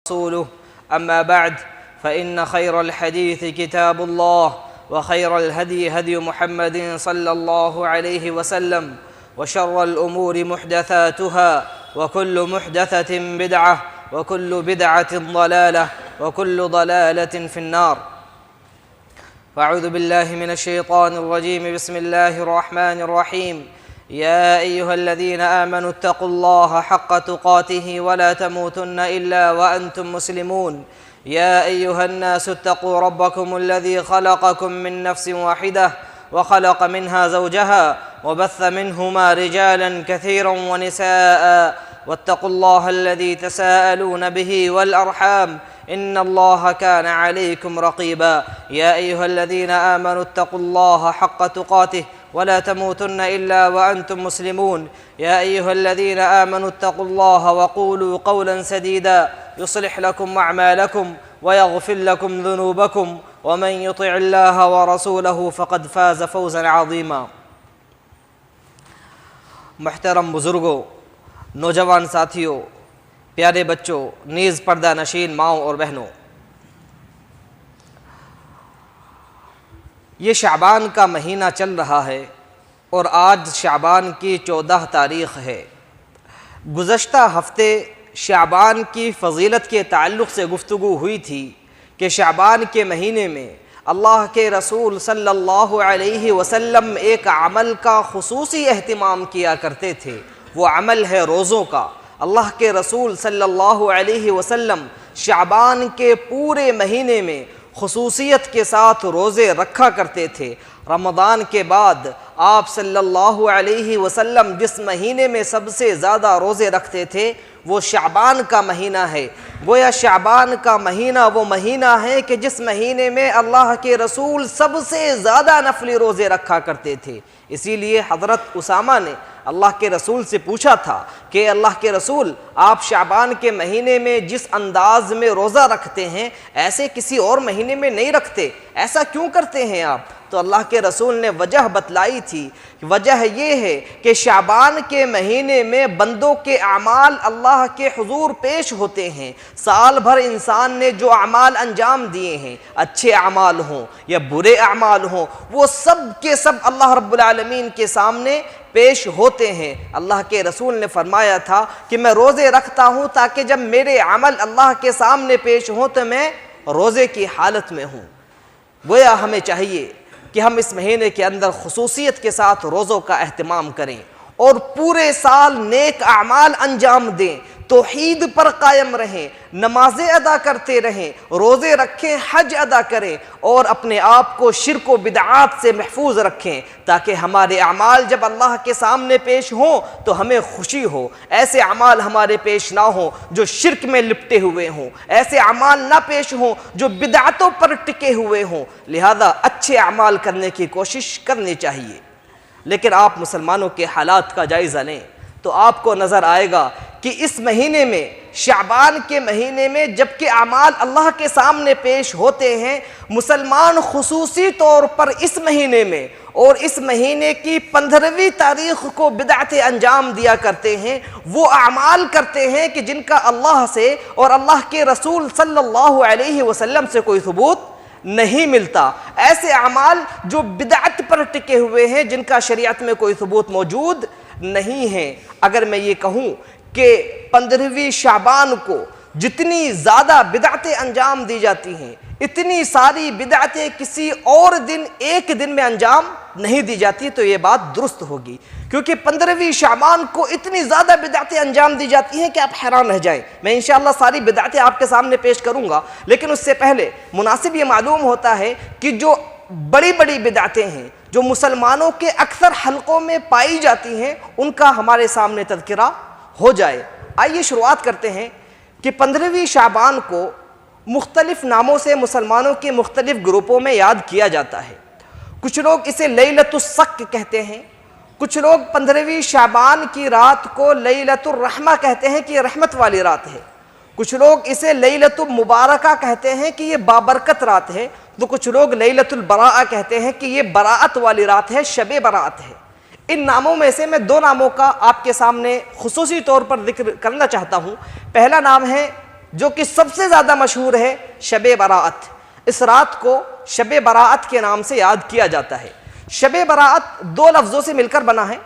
रसूलुहु अम्मा बाद फ़इन्न खैरल हदीस किताबुल्लाह व खैरल हदी हदी मुहम्मदिन सल्लल्लाहु अलैहि वसल्लम व शर्रल उमूरि मुहदसातुहा व कुल्लु मुहदसतिन बिदअह व कुल्लु बिदअतिन ज़लालह व कुल्लु ज़लालतिन फिन्नार। फ़अऊज़ु बिल्लाहि मिनश शैतानिर रजीम। बिस्मिल्लाहिर रहमानिर रहीम। या अय्युहल्लज़ीना आमनु इत्तक़ुल्लाहा हक़्क़ तुक़ातिहि व ला तमूतुन्ना इल्ला व अंतुम मुस्लिमून। या अय्युहन्नासु इत्तक़ू रब्बकुमुल्लज़ी ख़लक़कुम मिन नफ़्सिन वाहिदह व ख़लक़ मिन्हा ज़ौजहा व बस्स मिन्हुमा रिजालन कसीरन व निसाअ वत्तक़ुल्लाहल्लज़ी तसाअलून बिही वल अर्हाम इन्नल्लाहा काना अलैकुम रक़ीबा। या अय्युहल्लज़ीना आमनु इत्तक़ुल्लाहा हक़्क़ तुक़ातिहि वला तमूतुन्ना इल्ला व अंतुम मुस्लिमून। या अय्युहल्लज़ीना आमनु इत्तक़ुल्लाहा वक़ूलू क़ौलन सदीदा युस्लिह लकुम अअमालकुम व यग़फ़िर लकुम ज़ुनूबकुम व मन युतिइल्लाहा व रसूलहु फ़क़द फ़ाज़ फ़ौज़न अज़ीमा। मुहतरम बुज़ुर्गों, नौजवान साथियों, प्यारे बच्चों, नीज़ पर्दा नशीन माओं और बहनों, ये शाबान का महीना चल रहा है और आज शाबान की 14 तारीख़ है। गुज़श्ता हफ्ते शाबान की फ़ज़ीलत के ताल्लुक़ से गुफ्तगू हुई थी कि शाबान के महीने में अल्लाह के रसूल सल्लल्लाहु अलैहि वसल्लम एक अमल का खुसूसी एहतिमाम किया करते थे। वो अमल है रोज़ों का। अल्लाह के रसूल सल्लल्लाहु अलैहि वसल्लम शाबान के पूरे महीने में खुसूसियत के साथ रोज़े रखा करते थे। रमज़ान के बाद आप सल्लल्लाहु अलैहि वसल्लम जिस महीने में सबसे ज़्यादा रोज़े रखते थे वो शाबान का महीना है। गोया शाबान का महीना वो महीना है कि जिस महीने में अल्लाह के रसूल सबसे ज़्यादा नफली रोज़े रखा करते थे। इसीलिए हज़रत उसामा ने अल्लाह के रसूल से पूछा था कि अल्लाह के रसूल, आप शाबान के महीने में जिस अंदाज में रोज़ा रखते हैं ऐसे किसी और महीने में नहीं रखते, ऐसा क्यों करते हैं आप? तो अल्लाह के रसूल ने वजह बतलाई थी। वजह ये है कि शाबान के महीने में बंदों के अमाल अल्लाह के हुजूर पेश होते हैं। साल भर इंसान ने जो अमाल अंजाम दिए हैं, अच्छे अमाल हों या बुरे अमाल हों, वो सब के सब अल्लाह रब्बुल आलमीन के सामने पेश होते हैं। अल्लाह के रसूल ने फरमाया था कि मैं रोज़े रखता हूँ ताकि जब मेरे अमल अल्लाह के सामने पेश हों तो मैं रोज़े की हालत में हूँ। गोया हमें चाहिए कि हम इस महीने के अंदर खुसूसियत के साथ रोज़ों का एहतिमाम करें और पूरे साल नेक अमाल अंजाम दें, तौहीद पर कायम रहें, नमाज़ें अदा करते रहें, रोज़े रखें, हज अदा करें और अपने आप को शिर्क व बिदआत से महफूज रखें ताकि हमारे अमाल जब अल्लाह के सामने पेश हों तो हमें खुशी हो। ऐसे अमाल हमारे पेश ना हों जो शिर्क में लिपटे हुए हों, ऐसे अमाल ना पेश हों जो बिदअतों पर टिके हुए हों। लिहाजा अच्छे अमाल करने की कोशिश करनी चाहिए। लेकिन आप मुसलमानों के हालात का जायज़ा लें तो आपको नज़र आएगा कि इस महीने में, शाबान के महीने में, जबकि अमाल अल्लाह के सामने पेश होते हैं, मुसलमान खुसूसी तौर पर इस महीने में और इस महीने की 15वीं तारीख़ को बिदअतें अंजाम दिया करते हैं। वो अमाल करते हैं कि जिनका अल्लाह से और अल्लाह के रसूल सल्लल्लाहु अलैहि वसल्लम से कोई सबूत नहीं मिलता। ऐसे अमाल जो बिदअत पर टिके हुए हैं, जिनका शरीयत में कोई सबूत मौजूद नहीं है। अगर मैं ये कहूँ कि 15वीं शाबान को जितनी ज़्यादा बिदअतें अंजाम दी जाती हैं, इतनी सारी बिदअतें किसी और दिन एक दिन में अंजाम नहीं दी जाती, तो ये बात दुरुस्त होगी। क्योंकि 15वीं शाबान को इतनी ज़्यादा बिदअतें अंजाम दी जाती हैं कि आप हैरान रह जाएं। मैं इंशाअल्लाह सारी बिदअतें आपके सामने पेश करूँगा, लेकिन उससे पहले मुनासिब ये मालूम होता है कि जो बड़ी बड़ी बिदअतें हैं जो मुसलमानों के अक्सर हलकों में पाई जाती हैं, उनका हमारे सामने तज़किरा हो जाए। आइए शुरुआत करते हैं कि 15वीं शाबान को मुख्तलिफ नामों से मुसलमानों के मुख्तलिफ ग्रुपों में याद किया जाता है। कुछ लोग इसे लैलतुस शक कहते हैं, कुछ लोग 15वीं शाबान की रात को लैलतुर रहमा कहते हैं कि ये रहमत वाली रात है, कुछ लोग इसे लैलतुल मुबारका कहते हैं कि ये बाबरकत रात है, तो कुछ लोग लैलतुल बराआ कहते हैं कि ये बराअत वाली रात है, शबे बराअत है। इन नामों में से मैं 2 नामों का आपके सामने खुसूसी तौर पर जिक्र करना चाहता हूँ। पहला नाम है जो कि सबसे ज़्यादा मशहूर है शब बराअत। इस रात को शब बराअत के नाम से याद किया जाता है। शब बराअत दो लफ्ज़ों से मिलकर बना है।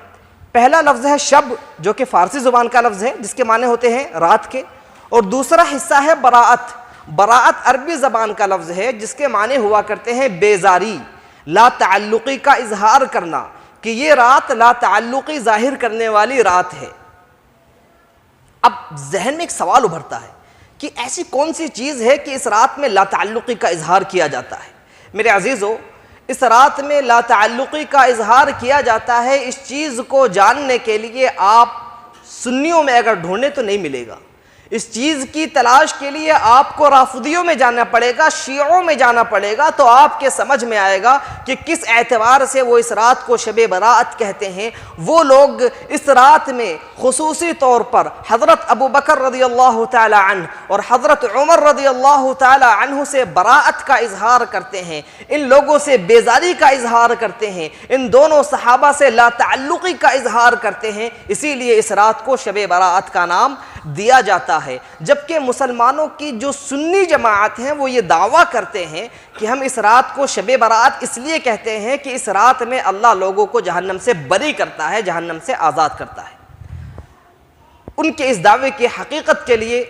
पहला लफ्ज़ है शब, जो कि फ़ारसी ज़ुबान का लफ्ज़ है जिसके माने होते हैं रात के, और दूसरा हिस्सा है बराअत। बराअत अरबी ज़बान का लफ्ज़ है जिसके माने हुआ करते हैं बेजारी, ला ताल्लुक़ी का इजहार करना, कि ये रात ला ताल्लुक़ी ज़ाहिर करने वाली रात है। अब जहन में एक सवाल उभरता है कि ऐसी कौन सी चीज़ है कि इस रात में ला ताल्लुक़ी का इजहार किया जाता है। मेरे अजीज़ों, इस रात में ला ताल्लुक़ी का इजहार किया जाता है। इस चीज़ को जानने के लिए आप सुन्नियों में अगर ढूंढें तो नहीं मिलेगा। इस चीज़ की तलाश के लिए आपको राफिदियों में जाना पड़ेगा, शियों में जाना पड़ेगा, तो आपके समझ में आएगा कि किस एतबार से वो इस रात को शब बराअत कहते हैं। वो लोग इस रात में खुसूसी तौर पर हज़रत अबू बकर रज़ियल्लाहु ताला अन्हु और हज़रत उमर रज़ियल्लाहु ताला अन्हु से बराअत का इजहार करते हैं, इन लोगों से बेजारी का इजहार करते हैं, इन दोनों सहाबा से ला ताल्लुक़ी का इजहार करते हैं। इसीलिए इस रात को शब बराअत का नाम दिया जाता है। जबकि मुसलमानों की जो सुन्नी जमात हैं वो ये दावा करते हैं कि हम इस रात को शब बराअत इसलिए कहते हैं कि इस रात में अल्लाह लोगों को जहन्नम से बरी करता है, जहन्नम से आज़ाद करता है। उनके इस दावे की हकीकत के लिए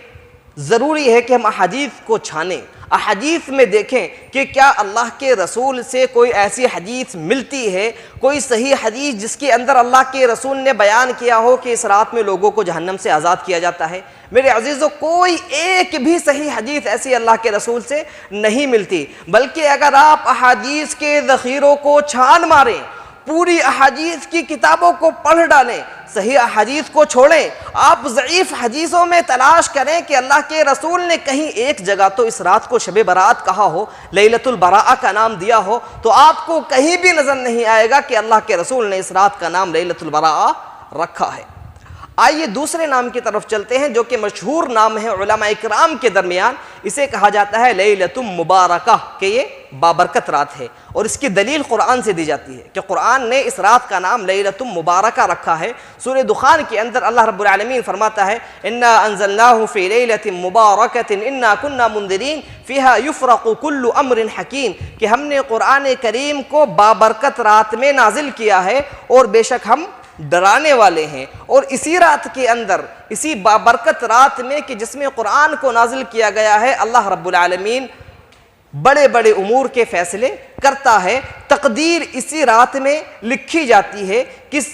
ज़रूरी है कि हम अहादीस को छानें, अहादीस में देखें कि क्या अल्लाह के रसूल से कोई ऐसी हदीस मिलती है, कोई सही हदीस जिसके अंदर अल्लाह के रसूल ने बयान किया हो कि इस रात में लोगों को जहन्नम से आज़ाद किया जाता है। मेरे अजीज़ों, कोई एक भी सही हदीस ऐसी अल्लाह के रसूल से नहीं मिलती। बल्कि अगर आप अहादीस के ज़ख़ीरों को छान मारें, पूरी अहादीस की किताबों को पढ़ डालें, सही अहादीस को छोड़ें, आप ज़ईफ़ हदीसों में तलाश करें कि अल्लाह के रसूल ने कहीं एक जगह तो इस रात को शब बराअत कहा हो, लैलतुल बराअ का नाम दिया हो, तो आपको कहीं भी नज़र नहीं आएगा कि अल्लाह के रसूल ने इस रात का नाम लैलतुल बराअ रखा है। आइए दूसरे नाम की तरफ चलते हैं, जो कि मशहूर नाम है उलमा इकराम के दरमियान। इसे कहा जाता है लैलतुम मुबारका, कि ये बाबरकत रात है, और इसकी दलील कुरान से दी जाती है कि कुरान ने इस रात का नाम लैलतुम मुबारका रखा है। सूरह दुखान के अंदर अल्लाह रब्बुल आलमीन फरमाता है, इन्ना अंज़लनाहु फ़ी लैलतिन मुबारकतिन इन्ना कुन्ना मुंदिरीन फ़ीहा युफ़रक़ु कुल्लु अम्रिन हकीम, कि हमने कुरान करीम को बाबरकत रात में नाजिल किया है और बेशक हम डराने वाले हैं। और इसी रात के अंदर, इसी बाबरकत रात में कि जिसमें कुरान को नाजिल किया गया है, अल्लाह रब्बुल आलमीन बड़े बड़े उमूर के फैसले करता है। तकदीर इसी रात में लिखी जाती है, किस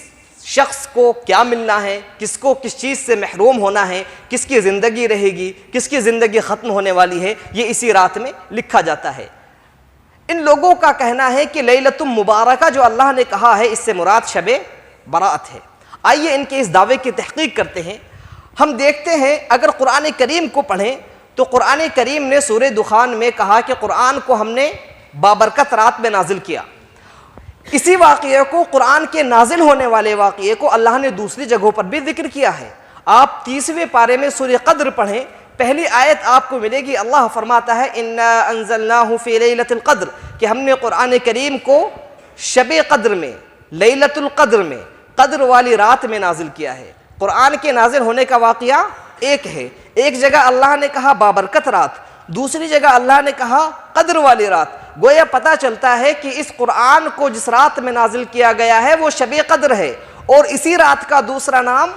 शख्स को क्या मिलना है, किसको किस चीज़ से महरूम होना है, किसकी ज़िंदगी रहेगी, किसकी ज़िंदगी ख़त्म होने वाली है, ये इसी रात में लिखा जाता है। इन लोगों का कहना है कि लैलतुम मुबारका जो अल्लाह ने कहा है, इससे मुराद शब बराअत है। आइए इनके इस दावे की तहकीक करते हैं। हम देखते हैं, अगर कुरान करीम को पढ़ें तो कुरान करीम ने सूरह दुखान में कहा कि कुरान को हमने बाबरकत रात में नाजिल किया। इसी वाक़ये को, कुरान के नाजिल होने वाले वाक़ये को अल्लाह ने दूसरी जगहों पर भी जिक्र किया है। आप 30वें पारे में सूरह क़द्र पढ़ें, पहली आयत आपको मिलेगी, अल्लाह फरमाता है इन्ना अंज़लनाहु फ़ी लैलतिल क़द्र, कि हमने कुरान करीम को शब क़द्र में, लैलतुल क़द्र में, क़द्र वाली रात में नाजिल किया है। कुरान के नाजिल होने का वाक़या एक है। एक जगह अल्लाह ने कहा बाबरकत रात, दूसरी जगह अल्लाह ने कहा क़द्र वाली रात। गोया पता चलता है कि इस कुरान को जिस रात में नाजिल किया गया है वो शब क़द्र है, और इसी रात का दूसरा नाम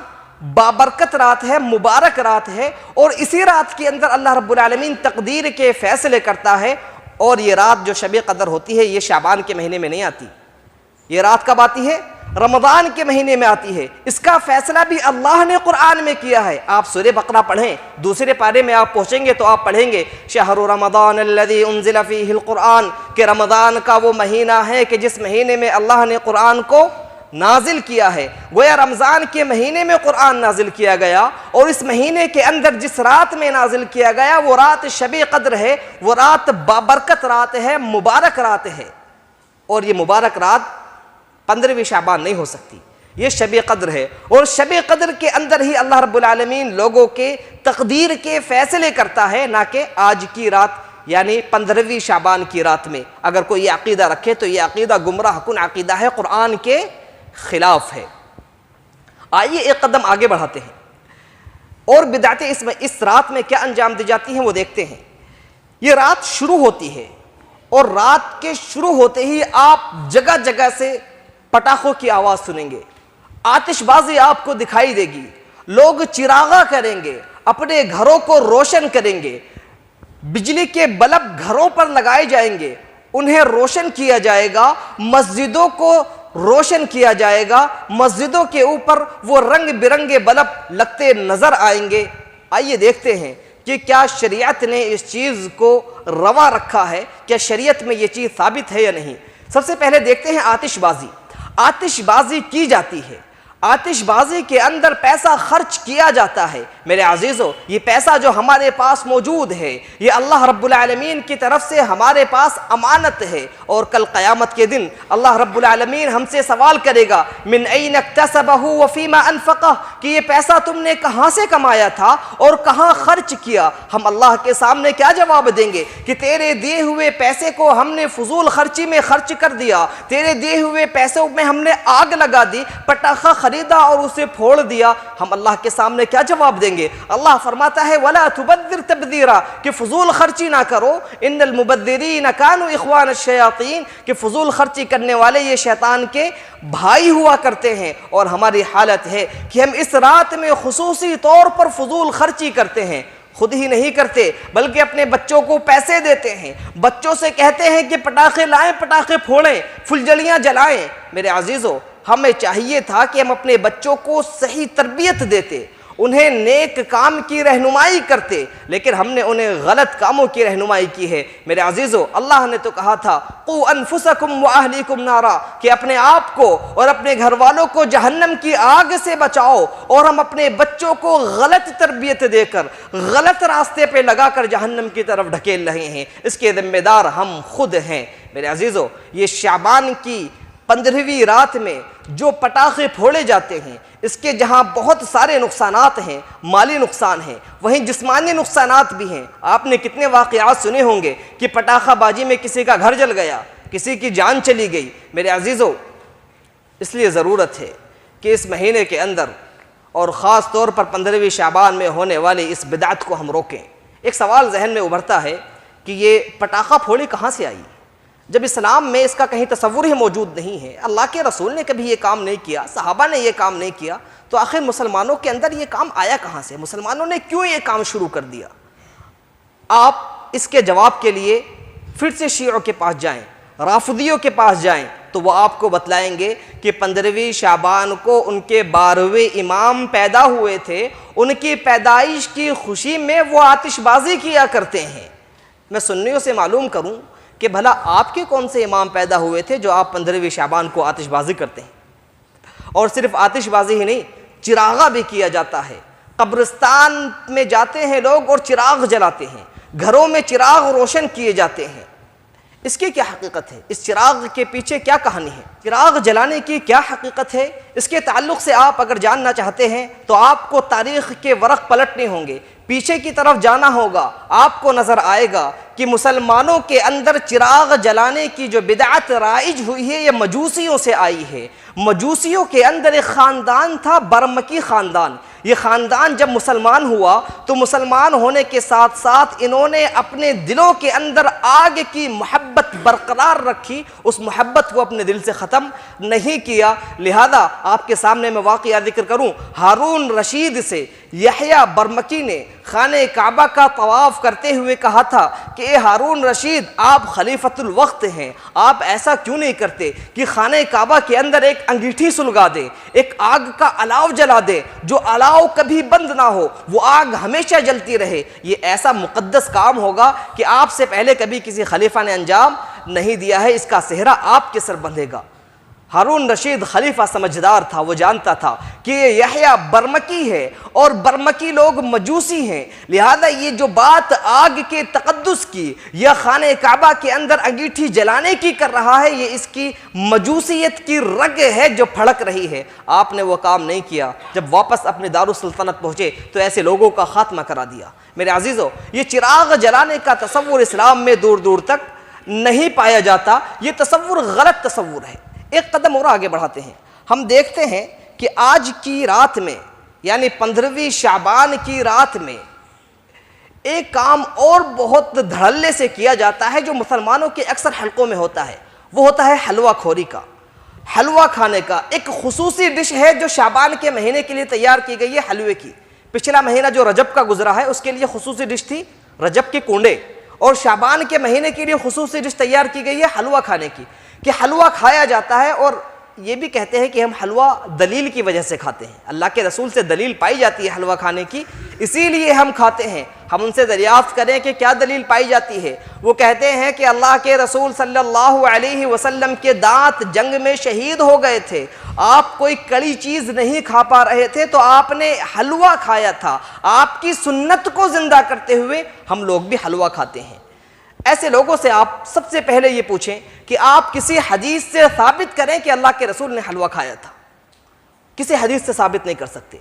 बाबरकत रात है, मुबारक रात है। और इसी रात के अंदर अल्लाह रब्बुल आलमीन तकदीर के फैसले करता है। और ये रात जो शब क़द्र होती है, ये शाबान के महीने में नहीं आती, ये रात कब आती है? रमज़ान के महीने में आती है। इसका फैसला भी अल्लाह ने कुरान में किया है। आप सूरह बकरा पढ़ें, दूसरे पारे में आप पहुँचेंगे तो आप पढ़ेंगे शहरु रमज़ान अल्लज़ी उन्ज़िला फ़ीहिल क़ुरआन, कि रमज़ान का वो महीना है कि जिस महीने में अल्लाह ने कुरान को नाजिल किया है। गोया रमज़ान के महीने में कुरान नाजिल किया गया, और इस महीने के अंदर जिस रात में नाजिल किया गया वो रात शब क़द्र है, वो रात बाबरकत रात है, मुबारक रात है। और ये मुबारक रात 15वीं शाबान नहीं हो सकती, ये शब क़द्र है। और शब क़द्र के अंदर ही अल्लाह रब्बुल आलमीन लोगों के तकदीर के फैसले करता है, ना कि आज की रात यानी 15वीं शाबान की रात में। अगर कोई ये अक़ीदा रखे तो ये अक़ीदा गुमराह कुन अक़ीदा है, कुरान के ख़िलाफ़ है। आइए एक कदम आगे बढ़ाते हैं। और बिदअतें इस रात में क्या अंजाम दी जाती हैं वो देखते हैं। ये रात शुरू होती है और रात के शुरू होते ही आप जगह जगह से पटाखों की आवाज़ सुनेंगे, आतिशबाजी आपको दिखाई देगी, लोग चिरागा करेंगे, अपने घरों को रोशन करेंगे, बिजली के बल्ब घरों पर लगाए जाएंगे, उन्हें रोशन किया जाएगा, मस्जिदों को रोशन किया जाएगा, मस्जिदों के ऊपर वो रंग बिरंगे बल्ब लगते नजर आएंगे। आइए देखते हैं कि क्या शरीयत ने इस चीज़ को रवा रखा है, क्या शरीयत में ये चीज़ साबित है या नहीं। सबसे पहले देखते हैं आतिशबाजी। आतिशबाजी की जाती है, आतिशबाजी के अंदर पैसा खर्च किया जाता है। मेरे अजीज़ों, ये पैसा जो हमारे पास मौजूद है ये अल्लाह रब्बुल आलमीन की तरफ से हमारे पास अमानत है, और कल क़यामत के दिन अल्लाह रब्बुल आलमीन हमसे सवाल करेगा, मिन ऐन इक्तसबहु व फीमा अनफ़क़ह, कि ये पैसा तुमने कहाँ से कमाया था और कहाँ खर्च किया। हम अल्लाह के सामने क्या जवाब देंगे कि तेरे दिए हुए पैसे को हमने फजूल खर्ची में खर्च कर दिया, तेरे दिए हुए पैसों में हमने आग लगा दी, पटाखा खरीदा और उसे फोड़ दिया। हम अल्लाह के सामने क्या जवाब देंगे। अल्लाह फरमाता है वला तुबद्दिर तबदीरा, कि फजूल खर्ची ना करो, इन्नल मुबद्दिरीन कानू इख्वान अश-शयातीन, कि फजूल खर्ची करने वाले ये शैतान के भाई हुआ करते हैं। और हमारी हालत है कि हम इस रात में खुसूसी तौर पर फजूल खर्ची करते हैं, खुद ही नहीं करते बल्कि अपने बच्चों को पैसे देते हैं, बच्चों से कहते हैं कि पटाखे लाएं, पटाखे फोड़ें, फुलझड़ियां जलाएं। मेरे अजीज़ों, हमें चाहिए था कि हम अपने बच्चों को सही तरबियत देते, उन्हें नेक काम की रहनुमाई करते, लेकिन हमने उन्हें गलत कामों की रहनुमाई की है। मेरे अजीज़ों, अल्लाह ने तो कहा था क़ू अनफुसकुम व अहलीकुम नारा, कि अपने आप को और अपने घर वालों को जहन्नम की आग से बचाओ, और हम अपने बच्चों को गलत तरबियत देकर गलत रास्ते पे लगाकर जहन्नम की तरफ ढकेल रहे हैं। इसके जिम्मेदार हम खुद हैं। मेरे अजीज़ों, ये शाबान की 15वीं रात में जो पटाखे फोड़े जाते हैं, इसके जहां बहुत सारे नुकसानात हैं, माली नुकसान हैं, वहीं जिस्मानी नुकसानात भी हैं। आपने कितने वाक़यात सुने होंगे कि पटाखाबाजी में किसी का घर जल गया, किसी की जान चली गई। मेरे अजीज़ों, इसलिए ज़रूरत है कि इस महीने के अंदर और ख़ास तौर पर 15वीं शाबान में होने वाली इस बिदअत को हम रोकें। एक सवाल जहन में उभरता है कि ये पटाखा फोड़ी कहाँ से आई, जब इस्लाम में इसका कहीं तसव्वुर ही मौजूद नहीं है, अल्लाह के रसूल ने कभी ये काम नहीं किया, सहाबा ने ये काम नहीं किया, तो आखिर मुसलमानों के अंदर ये काम आया कहाँ से, मुसलमानों ने क्यों ये काम शुरू कर दिया। आप इसके जवाब के लिए फिर से शियों के पास जाएं, राफिदियों के पास जाएं, तो वह आपको बतलाएंगे कि 15वीं शाबान को उनके 12वें इमाम पैदा हुए थे, उनकी पैदाइश की खुशी में वो आतिशबाजी किया करते हैं। मैं सुन्नियों से मालूम करूं कि भला आपके कौन से इमाम पैदा हुए थे जो आप 15वीं शाबान को आतिशबाजी करते हैं। और सिर्फ आतिशबाजी ही नहीं, चिरागा भी किया जाता है। कब्रिस्तान में जाते हैं लोग और चिराग जलाते हैं, घरों में चिराग रोशन किए जाते हैं। इसकी क्या हकीकत है, इस चिराग के पीछे क्या कहानी है, चिराग जलाने की क्या हकीकत है, इसके ताल्लुक़ से आप अगर जानना चाहते हैं तो आपको तारीख़ के वरक़ पलटने होंगे, पीछे की तरफ जाना होगा। आपको नज़र आएगा कि मुसलमानों के अंदर चिराग जलाने की जो बिदअत राइज हुई है ये मजूसियों से आई है। मजूसियों के अंदर एक ख़ानदान था, बरमकी ख़ानदान। ये ख़ानदान जब मुसलमान हुआ तो मुसलमान होने के साथ साथ इन्होंने अपने दिलों के अंदर आग की मोहब्बत बरकरार रखी, उस मोहब्बत को अपने दिल से ख़त्म नहीं किया। लिहाजा आपके सामने मैं वाक़या ज़िक्र करूँ, हारून रशीद से यहया बरमकी ने खाने काबा का तवाफ़ करते हुए कहा था कि ए हारून रशीद, आप खलीफतुल वक्त हैं, आप ऐसा क्यों नहीं करते कि खाने काबा के अंदर एक अंगीठी सुलगा दे, एक आग का अलाव जला दे, जो अलाव कभी बंद ना हो, वो आग हमेशा जलती रहे। ये ऐसा मुक़द्दस काम होगा कि आपसे पहले कभी किसी खलीफा ने अंजाम नहीं दिया है, इसका सेहरा आपके सर बंधेगा। हारून रशीद खलीफा समझदार था, वो जानता था कि ये यहया बरमकी है और बरमकी लोग मजूसी हैं, लिहाजा ये जो बात आग के तक़द्दुस की या खाने काबा के अंदर अंगीठी जलाने की कर रहा है, ये इसकी मजूसियत की रग है जो फड़क रही है। आपने वो काम नहीं किया। जब वापस अपने दारुस्सुल्तानत पहुँचे तो ऐसे लोगों का खात्मा करा दिया। मेरे अजीज़ों, ये चिराग जलाने का तसव्वुर इस्लाम में दूर दूर तक नहीं पाया जाता। ये तसव्वुर गलत तसव्वुर है। एक कदम और आगे बढ़ाते हैं, हम देखते हैं कि आज की रात में यानी 15वीं शाबान की रात में एक काम और बहुत धड़ल्ले से किया जाता है जो मुसलमानों के अक्सर हलकों में होता है, वो होता है हलवा खोरी का, हलवा खाने का। एक खुसूसी डिश है जो शाबान के महीने के लिए तैयार की गई है हलवे की। पिछला महीना जो रजब का गुजरा है उसके लिए खुसूसी डिश थी रजब के कूंडे, और शाबान के महीने के लिए खुसूसी डिश तैयार की गई है हलवा खाने की, कि हलवा खाया जाता है। और ये भी कहते हैं कि हम हलवा दलील की वजह से खाते हैं, अल्लाह के रसूल से दलील पाई जाती है हलवा खाने की, इसीलिए हम खाते हैं। हम उनसे दरियाफ्त करें कि क्या दलील पाई जाती है। वो कहते हैं कि अल्लाह के रसूल सल्लल्लाहु अलैहि वसल्लम के दांत जंग में शहीद हो गए थे, आप कोई कड़ी चीज़ नहीं खा पा रहे थे तो आपने हलवा खाया था। आपकी सुन्नत को जिंदा करते हुए हम लोग भी हलवा खाते हैं। ऐसे लोगों से आप सबसे पहले ये पूछें कि आप किसी हदीस से साबित करें कि अल्लाह के रसूल ने हलवा खाया था। किसी हदीस से साबित नहीं कर सकते।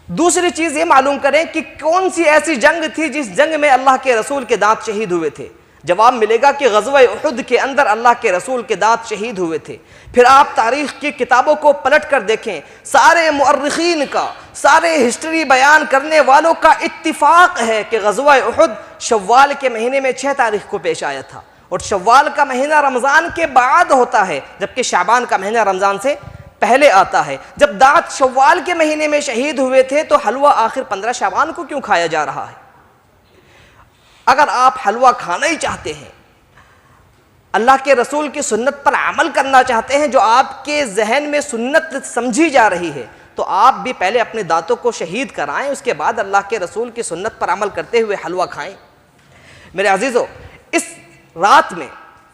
दूसरी चीज़ ये मालूम करें कि कौन सी ऐसी जंग थी जिस जंग में अल्लाह के रसूल के दांत शहीद हुए थे। जवाब मिलेगा कि ग़ज़वा उहुद के अंदर अल्लाह के रसूल के दांत शहीद हुए थे। फिर आप तारीख़ की किताबों को पलट कर देखें, सारे मुअर्रिख़ीन का, सारे हिस्ट्री बयान करने वालों का इत्तिफ़ाक़ है कि ग़ज़वा उहुद शव्वाल के महीने में 6 तारीख़ को पेश आया था, और शव्वाल का महीना रमज़ान के बाद होता है, जबकि शाबान का महीना रमज़ान से पहले आता है। जब दांत शव्वाल के महीने में शहीद हुए थे तो हलवा आखिर 15 शाबान को क्यों खाया जा रहा है? अगर आप हलवा खाना ही चाहते हैं, अल्लाह के रसूल की सुन्नत पर अमल करना चाहते हैं जो आपके जहन में सुन्नत समझी जा रही है, तो आप भी पहले अपने दांतों को शहीद कराएं, उसके बाद अल्लाह के रसूल की सुन्नत पर अमल करते हुए हलवा खाएं। मेरे अजीज़ों, इस रात में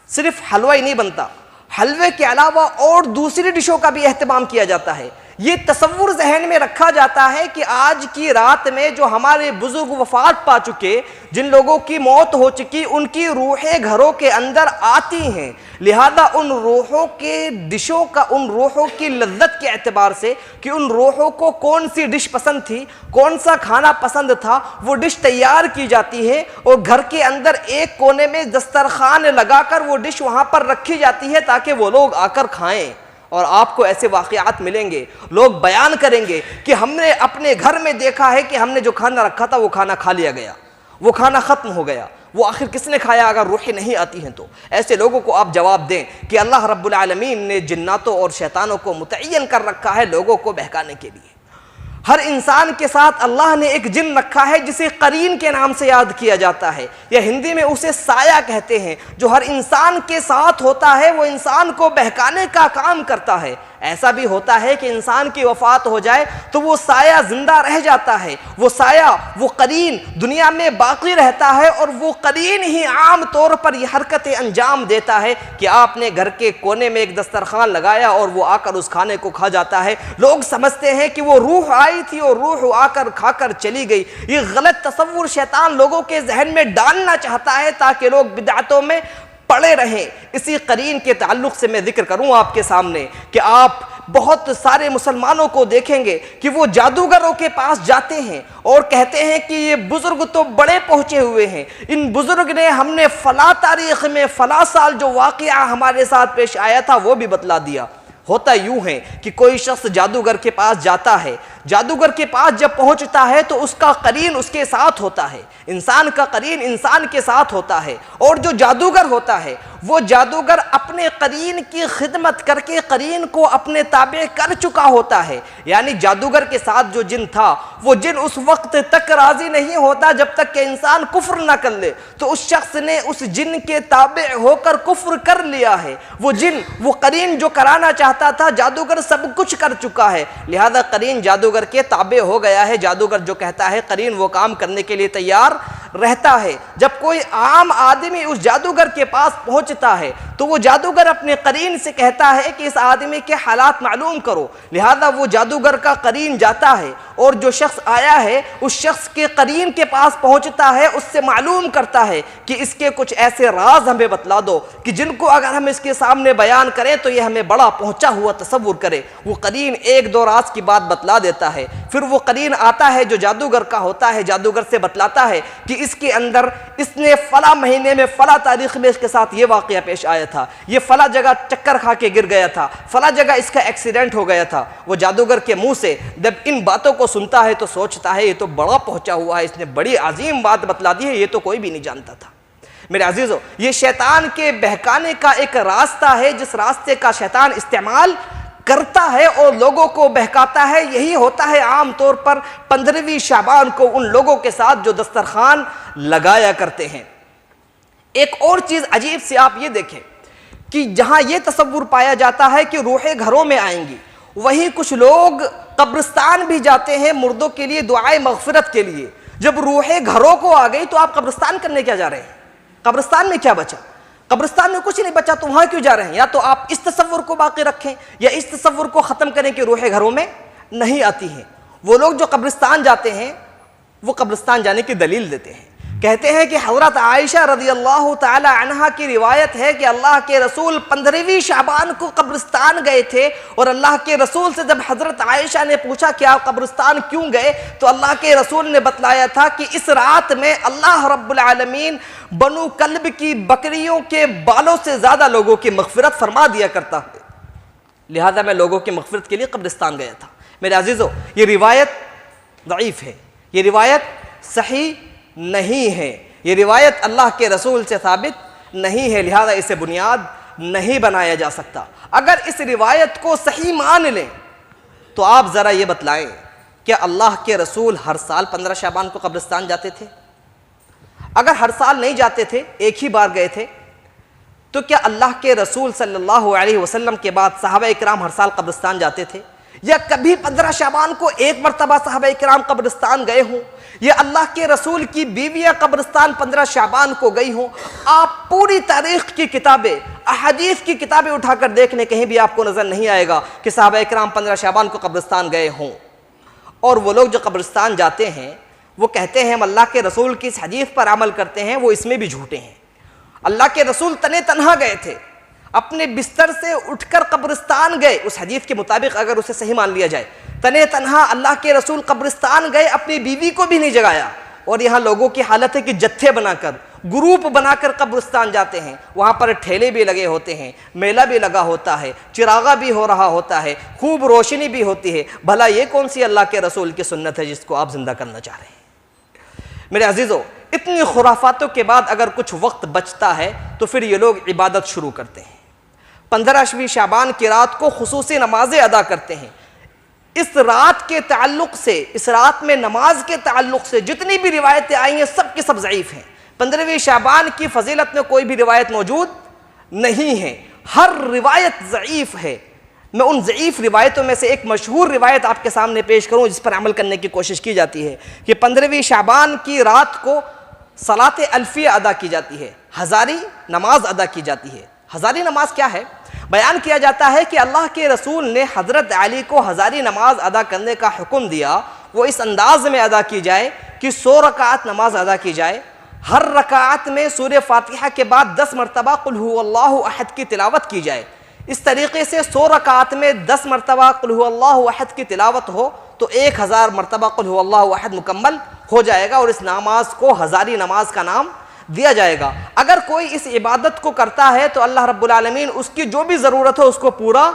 सिर्फ हलवा ही नहीं बनता, हलवे के अलावा और दूसरी डिशों का भी एहतमाम किया जाता है। ये तसव्वुर जहन में रखा जाता है कि आज की रात में जो हमारे बुजुर्ग वफात पा चुके, जिन लोगों की मौत हो चुकी, उनकी रूहें घरों के अंदर आती हैं, लिहाजा उन रूहों के डिशों का, उन रूहों की लज्जत के एतबार से कि उन रूहों को कौन सी डिश पसंद थी, कौन सा खाना पसंद था, वो डिश तैयार की जाती है और घर के अंदर एक कोने में दस्तरखान लगाकर वो डिश वहाँ पर रखी जाती है ताकि वो लोग आकर खाएँ। और आपको ऐसे वाक़यात मिलेंगे, लोग बयान करेंगे कि हमने अपने घर में देखा है कि हमने जो खाना रखा था वो खाना खा लिया गया, वो खाना ख़त्म हो गया, वो आखिर किसने खाया अगर रूहें नहीं आती हैं तो। ऐसे लोगों को आप जवाब दें कि अल्लाह रब्बुल आलमीन ने जिन्नातों और शैतानों को मुतय्यन कर रखा है लोगों को बहकाने के लिए। हर इंसान के साथ अल्लाह ने एक जिन रखा है जिसे करीन के नाम से याद किया जाता है, या हिंदी में उसे साया कहते हैं, जो हर इंसान के साथ होता है, वो इंसान को बहकाने का काम करता है। ऐसा भी होता है कि इंसान की वफ़ात हो जाए तो वो साया जिंदा रह जाता है, वो साया, वो करीन दुनिया में बाकी रहता है, और वो करीन ही आम तौर पर ये हरकतें अंजाम देता है कि आपने घर के कोने में एक दस्तरखान लगाया और वो आकर उस खाने को खा जाता है। लोग समझते हैं कि वो रूह आई थी और रूह आकर खाकर चली गई। ये गलत तसव्वुर शैतान लोगों के जहन में डालना चाहता है ताकि लोग बिदअतों में पड़े रहें। इसी करीन के ताल्लुक़ से मैं जिक्र करूँ आपके सामने कि आप बहुत सारे मुसलमानों को देखेंगे कि वो जादूगरों के पास जाते हैं और कहते हैं कि ये बुजुर्ग तो बड़े पहुँचे हुए हैं, इन बुजुर्ग ने हमने फ़ला तारीख़ में फ़ला साल जो वाक़या हमारे साथ पेश आया था वो भी बतला दिया। होता यूं है कि कोई शख्स जादूगर के पास जाता है, जादूगर के पास जब पहुंचता है तो उसका करीन उसके साथ होता है, इंसान का करीन इंसान के साथ होता है, और जो जादूगर होता है वो जादूगर अपने करीन की खिदमत करके करीन को अपने ताबे कर चुका होता है। यानी जादूगर के साथ जो जिन था वो जिन उस वक्त तक राजी नहीं होता जब तक कि इंसान कुफ्र ना कर ले, तो उस शख्स ने उस जिन के ताबे होकर कुफ्र कर लिया है। वो जिन, वो करीन जो कराना चाहता था, जादूगर सब कुछ कर चुका है, लिहाजा करीन जादूगर के ताबे हो गया है। जादूगर जो कहता है करीन वो काम करने के लिए तैयार रहता है। जब कोई आम आदमी उस जादूगर के पास पहुंचता है तो वो जादूगर अपने करीन से कहता है कि इस आदमी के हालात मालूम करो, लिहाजा वो जादूगर का करीन जाता है और जो शख्स आया है उस शख्स के करीन के पास पहुंचता है, उससे मालूम करता है कि इसके कुछ ऐसे राज हमें बतला दो कि जिनको अगर हम इसके सामने बयान करें तो ये हमें बड़ा पहुंचा हुआ तसव्वुर करे। वो करीन एक दो राज की बात बतला देता है, फिर वो करीन आता है जो जादूगर का होता है, जादूगर से बतलाता है कि इसके अंदर इसने फला महीने में फला तारीख में इसके साथ ये वाक़या पेश आया था, ये फला जगह चक्कर खा के गिर गया था, फला जगह इसका एक्सीडेंट हो गया था। वो जादूगर के मुंह से जब इन बातों को सुनता है तो सोचता है ये तो बड़ा पहुंचा हुआ है, इसने बड़ी अजीम बात बतला दी है, ये तो कोई भी नहीं जानता था। मेरे अजीजों, ये शैतान के बहकाने का एक रास्ता है, जिस रास्ते का शैतान इस्तेमाल करता है और लोगों को बहकाता है। यही होता है आम तौर पर 15वीं शाबान को उन लोगों के साथ जो दस्तरखान लगाया करते हैं। एक और चीज अजीब सी आप ये देखें कि जहां ये तसव्वुर पाया जाता है कि रूहें घरों में आएंगी, वहीं कुछ लोग कब्रिस्तान भी जाते हैं मुर्दों के लिए दुआए मगफिरत के लिए। जब रूहें घरों को आ गई तो आप कब्रिस्तान करने क्या जा रहे हैं? कब्रिस्तान में क्या बचा? कब्रिस्तान में कुछ नहीं बचा, तो वहां क्यों जा रहे हैं? या तो आप इस तसव्वुर को बाकी रखें या इस तसव्वुर को खत्म करें कि रूहें घरों में नहीं आती हैं। वो लोग जो कब्रिस्तान जाते हैं वो कब्रिस्तान जाने की दलील देते हैं, कहते हैं कि हज़रत आयशा रज़ियल्लाहु ताला अन्हा की रिवायत है कि अल्लाह के रसूल 15वीं शाबान को कब्रिस्तान गए थे, और अल्लाह के रसूल से जब हज़रत आयशा ने पूछा कि आप कब्रिस्तान क्यों गए, तो अल्लाह के रसूल ने बतलाया था कि इस रात में अल्लाह रब्बुल आलमीन बनु कल्ब की बकरियों के बालों से ज़्यादा लोगों की मग़फ़िरत फरमा दिया करता है, लिहाजा मैं लोगों की मग़फ़िरत के लिए कब्रिस्तान गया था। मेरे अज़ीज़ों, ये रिवायत ज़ईफ़ है, ये रिवायत सही नहीं है, ये रिवायत अल्लाह के रसूल से साबित नहीं है, लिहाजा इसे बुनियाद नहीं बनाया जा सकता। अगर इस रिवायत को सही मान लें तो आप ज़रा ये बतलाएं, क्या अल्लाह के रसूल हर साल 15 शाबान को कब्रिस्तान जाते थे? अगर हर साल नहीं जाते थे, एक ही बार गए थे, तो क्या अल्लाह के रसूल सल्लल्लाहु अलैहि वसल्लम के बाद सहाबा इकराम हर साल कब्रिस्तान जाते थे? या कभी 15 शाबान को एक मरतबा सहाबा इकराम कब्रिस्तान गए हों? या अल्लाह के रसूल की बीवियाँ कब्रिस्तान 15 शाबान को गई हों? आप पूरी तारीख़ की किताबें, अहादीस की किताबें उठाकर देख लें, कहीं भी आपको नज़र नहीं आएगा कि सहाबा इकराम 15 शाबान को कब्रिस्तान गए हों। और वो लोग जो कब्रिस्तान जाते हैं वो कहते हैं हम अल्लाह के रसूल की इस हदीस पर अमल करते हैं, वो इसमें भी झूठे हैं। अल्लाह के रसूल तने तन्हा गए थे, अपने बिस्तर से उठकर कब्रिस्तान गए, उस हदीस के मुताबिक अगर उसे सही मान लिया जाए, तने तन्हा अल्लाह के रसूल कब्रिस्तान गए, अपनी बीवी को भी नहीं जगाया। और यहाँ लोगों की हालत है कि जत्थे बनाकर, ग्रुप बनाकर कब्रिस्तान जाते हैं, वहाँ पर ठेले भी लगे होते हैं, मेला भी लगा होता है, चिरागा भी हो रहा होता है, खूब रोशनी भी होती है। भला ये कौन सी अल्लाह के रसूल की सुन्नत है जिसको आप जिंदा करना चाह रहे हैं? मेरे अजीज़ों, इतनी खुराफातों के बाद अगर कुछ वक्त बचता है तो फिर ये लोग इबादत शुरू करते हैं। 15वीं शाबान की रात को खुसूसी नमाजें अदा करते हैं। इस रात के ताल्लुक़ से, इस रात में नमाज के ताल्लुक़ से जितनी भी रिवायतें आई हैं सब की सब ज़ईफ़ हैं। 15वीं शाबान की फजीलत में कोई भी रिवायत मौजूद नहीं है, हर रिवायत ज़ईफ़ है। मैं उन ज़ईफ़ रिवायतों में से एक मशहूर रिवायत आपके सामने पेश करूँ जिस पर अमल करने की कोशिश की जाती है कि 15वीं शाबान की रात को सलात अल्फिया अदा की जाती है, हज़ारी नमाज अदा की जाती है। हज़ारी नमाज क्या है? बयान किया जाता है कि अल्लाह के रसूल ने हज़रत अली को हज़ारी नमाज अदा करने का हुक्म दिया। वो इस अंदाज में अदा की जाए कि 100 रकात नमाज अदा की जाए, हर रकात में सूरह फातिहा के बाद 10 मरतबा कुल हुवल्लाहु अहद की तिलावत की जाए। इस तरीके से 100 रकात में 10 मरतबा कुल हुवल्लाहु अहद की तिलावत हो तो 1000 मरतबा कुल हुवल्लाहु अहद मुकम्मल हो जाएगा और इस नमाज को हज़ारी नमाज का नाम दिया जाएगा। अगर कोई इस इबादत को करता है तो अल्लाह रब्बुल आलमीन उसकी जो भी ज़रूरत हो उसको पूरा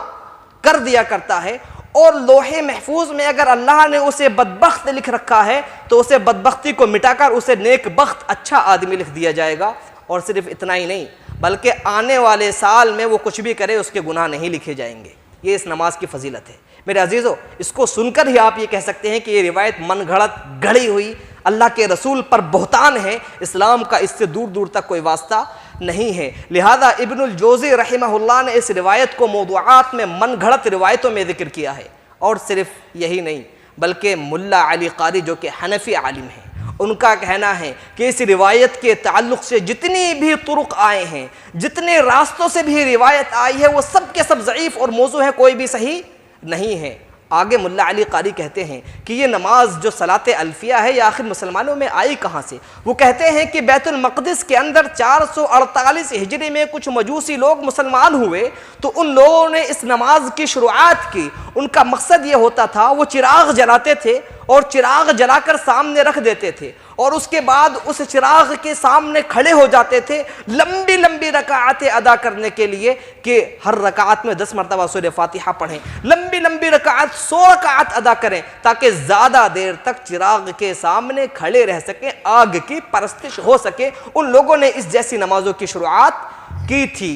कर दिया करता है। और लोहे महफूज में अगर अल्लाह ने उसे बदबख्त लिख रखा है तो उसे बदबख्ती को मिटाकर उसे नेक बख्त अच्छा आदमी लिख दिया जाएगा। और सिर्फ इतना ही नहीं बल्कि आने वाले साल में वो कुछ भी करे उसके गुनाह नहीं लिखे जाएंगे। ये इस नमाज की फजीलत है। मेरे अजीज़ों, इसको सुनकर ही आप ये कह सकते हैं कि ये रिवायत मन घड़त गढ़ी हुई अल्लाह के रसूल पर बहतान है, इस्लाम का इससे दूर दूर तक कोई वास्ता नहीं है। लिहाजा इब्नुल जोज़ी रहमहुल्लाह ने इस रिवायत को मौदूआत में मन घड़त रिवायतों में जिक्र किया है। और सिर्फ यही नहीं बल्कि मुल्ला अली कारी जो कि हनफी आलिम हैं, उनका कहना है कि इस रिवायत के ताल्लुक़ से जितनी भी तुरुक आए हैं, जितने रास्तों से भी रिवायत आई है, वो सब के सब ज़ईफ़ और मौजू हैं, कोई भी सही नहीं है। आगे मुल्ला अली कारी कहते हैं कि ये नमाज जो सलात अल्फिया है ये आखिर मुसलमानों में आई कहाँ से। वो कहते हैं कि बैतुल मक़दिस के अंदर 448 हिजरी में कुछ मजूसी लोग मुसलमान हुए, तो उन लोगों ने इस नमाज की शुरुआत की। उनका मकसद ये होता था, वो चिराग जलाते थे और चिराग जलाकर सामने रख देते थे और उसके बाद उस चिराग के सामने खड़े हो जाते थे लंबी लंबी रकातें अदा करने के लिए कि हर रकात में 10 मरतबा सूरह फातिहा पढ़ें, लंबी लंबी रकात 100 रकात अदा करें ताकि ज़्यादा देर तक चिराग के सामने खड़े रह सकें, आग की परस्तिश हो सके। उन लोगों ने इस जैसी नमाजों की शुरुआत की थी।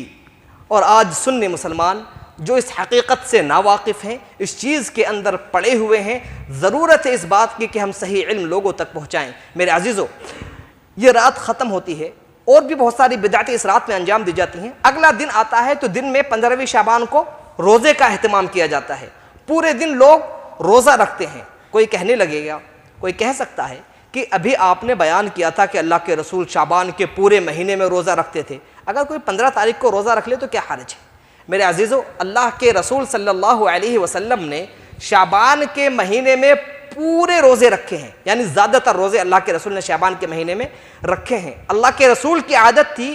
और आज सुन्नी मुसलमान जो इस हकीकत से नावाकिफ़ हैं, इस चीज़ के अंदर पड़े हुए हैं, ज़रूरत है इस बात की कि हम सही इल्म लोगों तक पहुँचाएँ। मेरे अजीज़ों, ये रात ख़त्म होती है और भी बहुत सारी बिदअतें इस रात में अंजाम दी जाती हैं। अगला दिन आता है तो दिन में 15वीं शाबान को रोज़े का अहतमाम किया जाता है। पूरे दिन लोग रोज़ा रखते हैं। कोई कहने लगेगा, कोई कह सकता है कि अभी आपने बयान किया था कि अल्लाह के रसूल शाबान के पूरे महीने में रोज़ा रखते थे, अगर कोई 15 तारीख को रोज़ा रख ले तो क्या हर्ज है। मेरे अजीज़ों, अल्लाह के रसूल सल्लल्लाहु अलैहि वसल्लम ने शाबान के महीने में पूरे रोज़े रखे हैं, यानी ज़्यादातर रोज़े अल्लाह के रसूल ने शाबान के महीने में रखे हैं। अल्लाह के रसूल की आदत थी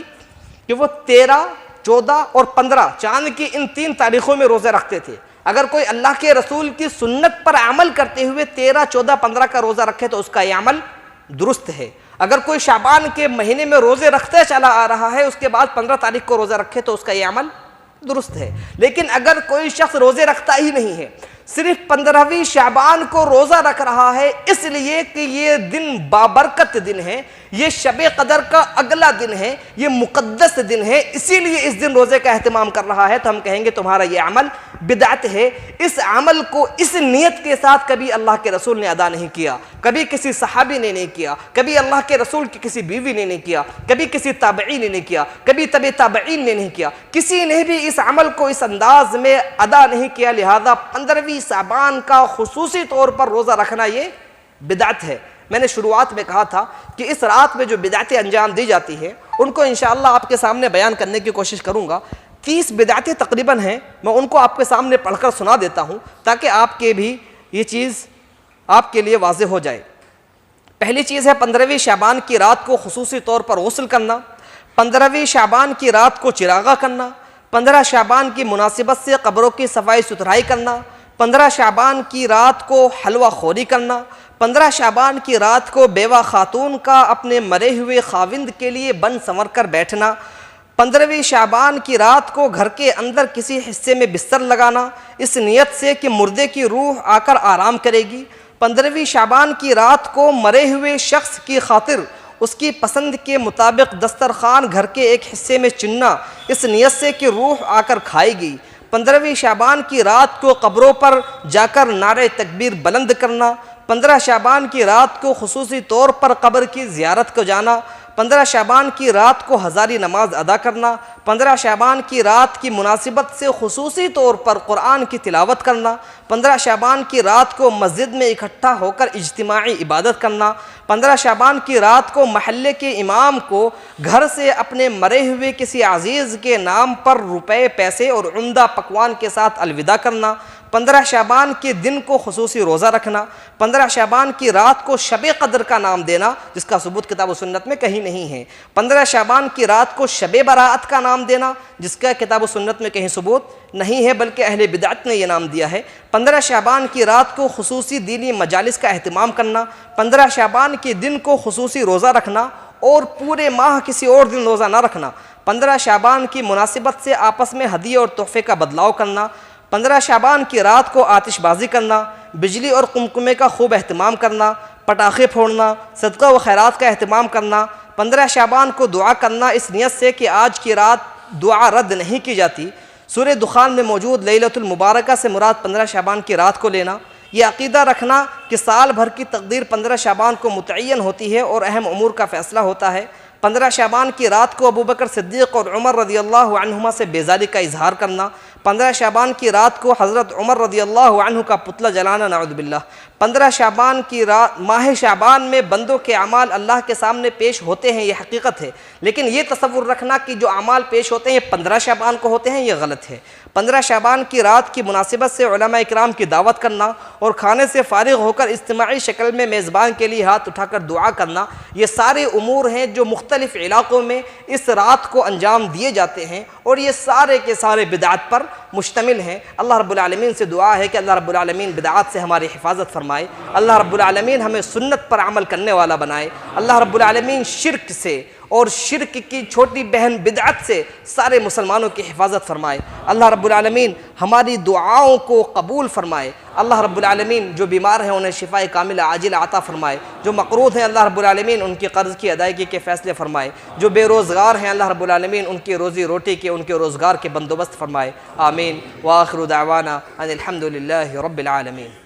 कि वो 13, 14 और 15 चांद की इन 3 तारीख़ों में रोज़े रखते थे। अगर कोई अल्लाह के रसूल की सुन्नत पर अमल करते हुए 13, 14, 15 का रोज़ा रखे तो उसका यह अमल दुरुस्त है। अगर कोई शाबान के महीने में रोज़े रखते चला आ रहा है, उसके बाद 15 तारीख को रोज़ा रखे तो उसका यह अमल दुरुस्त है। लेकिन अगर कोई शख्स रोज़े रखता ही नहीं है, सिर्फ 15वीं शाबान को रोज़ा रख रहा है इसलिए कि ये दिन बाबरकत दिन है, ये शबे कदर का अगला दिन है, ये मुक़द्दस दिन है, इसीलिए इस दिन रोज़े का एहतमाम कर रहा है, तो हम कहेंगे तुम्हारा ये अमल बिदअत है। इस अमल को इस नियत के साथ कभी अल्लाह के रसूल ने अदा नहीं किया, कभी किसी सहाबी ने नहीं किया, कभी अल्लाह के रसूल की किसी बीवी ने नहीं किया, कभी किसी ताबई ने नहीं किया, कभी तबे ताबईन ने नहीं किया, किसी ने भी इस अमल को इस अंदाज में अदा नहीं किया। लिहाजा 15वीं शाबान का खुसूसी तौर पर रोज़ा रखना ये बिदअत है। मैंने शुरुआत में कहा था कि इस रात में जो बिदअतें अंजाम दी जाती हैं उनको इंशाअल्लाह आपके सामने बयान करने की कोशिश करूँगा। 30 बिदअतें तकरीबन हैं, मैं उनको आपके सामने पढ़कर सुना देता हूँ ताकि आपके भी ये चीज़ आपके लिए वाज़ेह हो जाए। पहली चीज़ है 15वीं शाबान की रात को खुसूसी तौर पर गुस्ल करना, 15वीं शाबान की रात को चिरागा करना, 15 शाबान की मुनासिबत से कब्रों की सफाई सुथराई करना, 15 शाबान की रात को हलवा खोरी करना, 15 शाबान की रात को बेवा खातून का अपने मरे हुए खाविंद के लिए बन संवर कर बैठना, 15वीं शाबान की रात को घर के अंदर किसी हिस्से में बिस्तर लगाना इस नियत से कि मुर्दे की रूह आकर आराम करेगी, 15वीं शाबान की रात को मरे हुए शख्स की खातिर उसकी पसंद के मुताबिक दस्तरखान घर के एक हिस्से में चुनना इस नियत से कि रूह आकर खाएगी, 15वीं शाबान की रात को कब्रों पर जाकर नारे तकबीर बुलंद करना, 15 शाबान की रात को खुसूसी तौर पर कब्र की ज़ियारत को जाना, 15 शाबान की रात को हज़ारी नमाज अदा करना, 15 शाबान की रात की मुनासिबत से खुसूसी तौर पर कुरान की तिलावत करना, 15 शाबान की रात को मस्जिद में इकट्ठा होकर इज्तिमाई इबादत करना, 15 शाबान की रात को महल्ले के इमाम को घर से अपने मरे हुए किसी अजीज़ के नाम पर रुपए, पैसे और उम्दा पकवान के साथ अलविदा करना, 15 शाबान के दिन को खुसूसी रोज़ा रखना, 15 शाबान की रात को शबे कदर का नाम देना जिसका सबूत किताब और सुन्नत में कहीं नहीं है, 15 शाबान की रात को शबे बराअत का नाम देना जिसका किताब और सुन्नत में कहीं सबूत नहीं है बल्कि अहले बिदअत ने यह नाम दिया है, 15 शाबान की रात को खुसूसी दीनी मजालिस का अहतमाम करना, 15 शाबान के दिन को खुसूसी रोज़ा रखना और पूरे माह किसी और दिन रोज़ा ना रखना, 15 शाबान की मुनासिबत से आपस में हदिये और तोहफ़े का बदलाव करना, 15 शाबान की रात को आतिशबाजी करना, बिजली और कुमकुमे का खूब अहतमाम करना, पटाखे फोड़ना, सदका व खैरात का अहतमाम करना, 15 शाबान को दुआ करना इस नियत से कि आज की रात दुआ रद्द नहीं की जाती। सूरह दुखान में मौजूद लैलतुल मुबारका से मुराद 15 शाबान की रात को लेना, यह अक़ीदा रखना कि साल भर की तकदीर 15 शाबान को मुतय्यन होती है और अहम उमूर का फ़ैसला होता है। 15 शाबान की रात को अबू बकर सिद्दीक़ और उमर रज़ियल्लाहु अन्हुमा से बेज़ारी का इजहार करना, 15 शाबान की रात को हज़रत उमर रज़ियल्लाहु अन्हु का पुतला जलाना नऊज़ु बिल्लाह। 15 शाबान की रात, माह शाबान में बंदों के अमाल अल्लाह के सामने पेश होते हैं, ये हकीकत है, लेकिन ये तसव्वुर रखना कि जो अमाल पेश होते हैं 15 शाबान को होते हैं, ये गलत है। 15 शाबान की रात की मुनासिबत से उलमा इकराम की दावत करना और खाने से फारिग होकर इज्तिमाई शक्ल में मेज़बान के लिए हाथ उठाकर दुआ करना, ये सारे उमूर हैं जो मुख्तलिफ़ इलाक़ों में इस रात को अंजाम दिए जाते हैं और ये सारे के सारे बिदअत पर मुश्तमिल हैं। अल्लाह रब्बुल आलमीन से दुआ है कि अल्लाह रब्बुल आलमीन बिदअत से हमारी हिफाजत फरमाए, अल्लाह रब्बुल आलमीन हमें सुन्नत पर अमल करने वाला बनाए, अल्लाह रब्बुल आलमीन शिर्क से और शिर्क की छोटी बहन बिदअत से सारे मुसलमानों की हिफाजत फरमाए, अल्लाह रब्बुल आलमीन हमारी दुआओं को कबूल फरमाए, अल्लाह रब्बुल आलमीन जो बीमार हैं उन्हें शिफाए कामिल आजिल आता फरमाए, जो मक़रूज़ हैं अल्लाह रब्बुल आलमीन उनकी कर्ज़ की अदायगी के फ़ैसले फरमाए, जो बेरोज़गार हैं अल्लाह रब्बुल आलमीन उनकी रोज़ी रोटी के उनके रोज़गार के बंदोबस्त फरमाए। आमीन। व आखिरु दावाना अनिल हम्दुलिल्लाहि रब्बिल आलमीन।